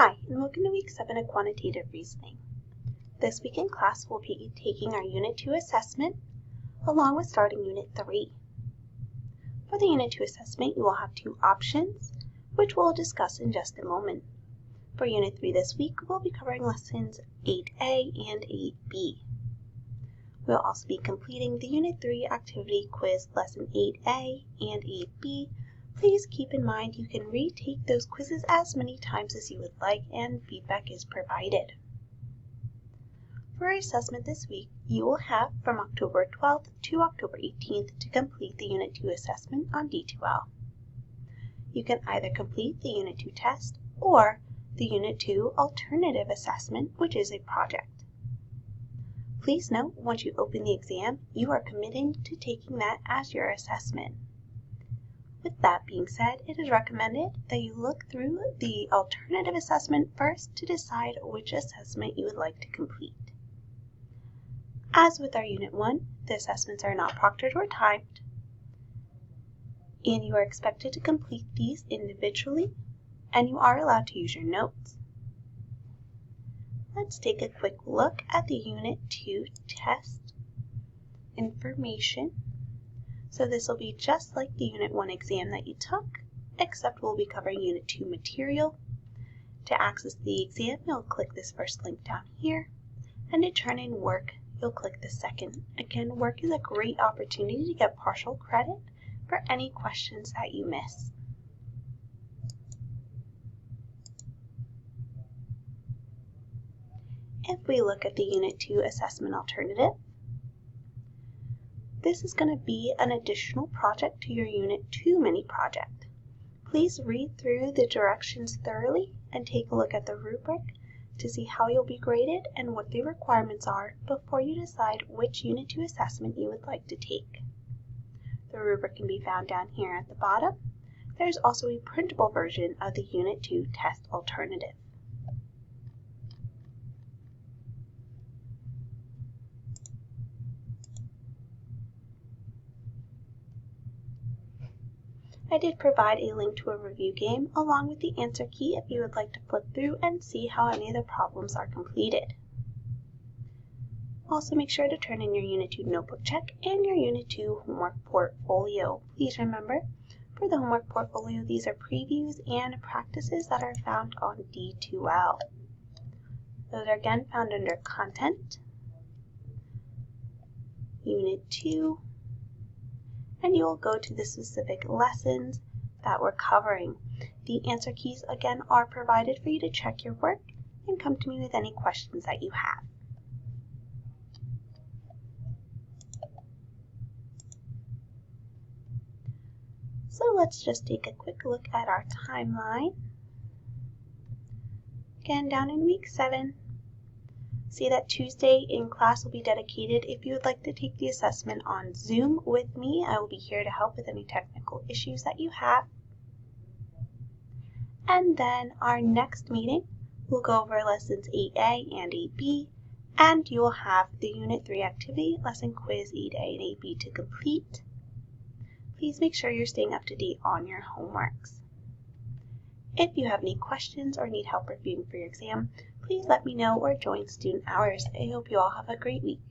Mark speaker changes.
Speaker 1: Hi, and welcome to Week 7 of Quantitative Reasoning. This week in class, we'll be taking our Unit 2 assessment, along with starting Unit 3. For the Unit 2 assessment, you will have two options, which we'll discuss in just a moment. For Unit 3 this week, we'll be covering lessons 8A and 8B. We'll also be completing the Unit 3 activity quiz lesson 8A and 8B. Please keep in mind you can retake those quizzes as many times as you would like, and feedback is provided. For our assessment this week, you will have from October 12th to October 18th to complete the Unit 2 assessment on D2L. You can either complete the Unit 2 test or the Unit 2 alternative assessment, which is a project. Please note, once you open the exam, you are committing to taking that as your assessment. With that being said, it is recommended that you look through the alternative assessment first to decide which assessment you would like to complete. As with our Unit 1, the assessments are not proctored or timed, and you are expected to complete these individually, and you are allowed to use your notes. Let's take a quick look at the Unit 2 test information. So this will be just like the Unit 1 exam that you took, except we'll be covering Unit 2 material. To access the exam, you'll click this first link down here, and to turn in work, you'll click the second. Again, work is a great opportunity to get partial credit for any questions that you miss. If we look at the Unit 2 assessment alternative, this is going to be an additional project to your Unit 2 mini project. Please read through the directions thoroughly and take a look at the rubric to see how you'll be graded and what the requirements are before you decide which Unit 2 assessment you would like to take. The rubric can be found down here at the bottom. There's also a printable version of the Unit 2 test alternative. I did provide a link to a review game along with the answer key if you would like to flip through and see how any of the problems are completed. Also, make sure to turn in your Unit 2 notebook check and your Unit 2 homework portfolio. Please remember, for the homework portfolio, these are previews and practices that are found on D2L. Those are again found under Content, Unit 2, and you will go to the specific lessons that we're covering. The answer keys again are provided for you to check your work and come to me with any questions that you have. So let's just take a quick look at our timeline. Again, down in week 7, see that Tuesday in class will be dedicated. If you would like to take the assessment on Zoom with me, I will be here to help with any technical issues that you have. And then our next meeting, we'll go over lessons 8A and 8B, and you will have the Unit 3 activity lesson quiz 8A and 8B to complete. Please make sure you're staying up to date on your homeworks. If you have any questions or need help reviewing for your exam, please let me know or join student hours. I hope you all have a great week.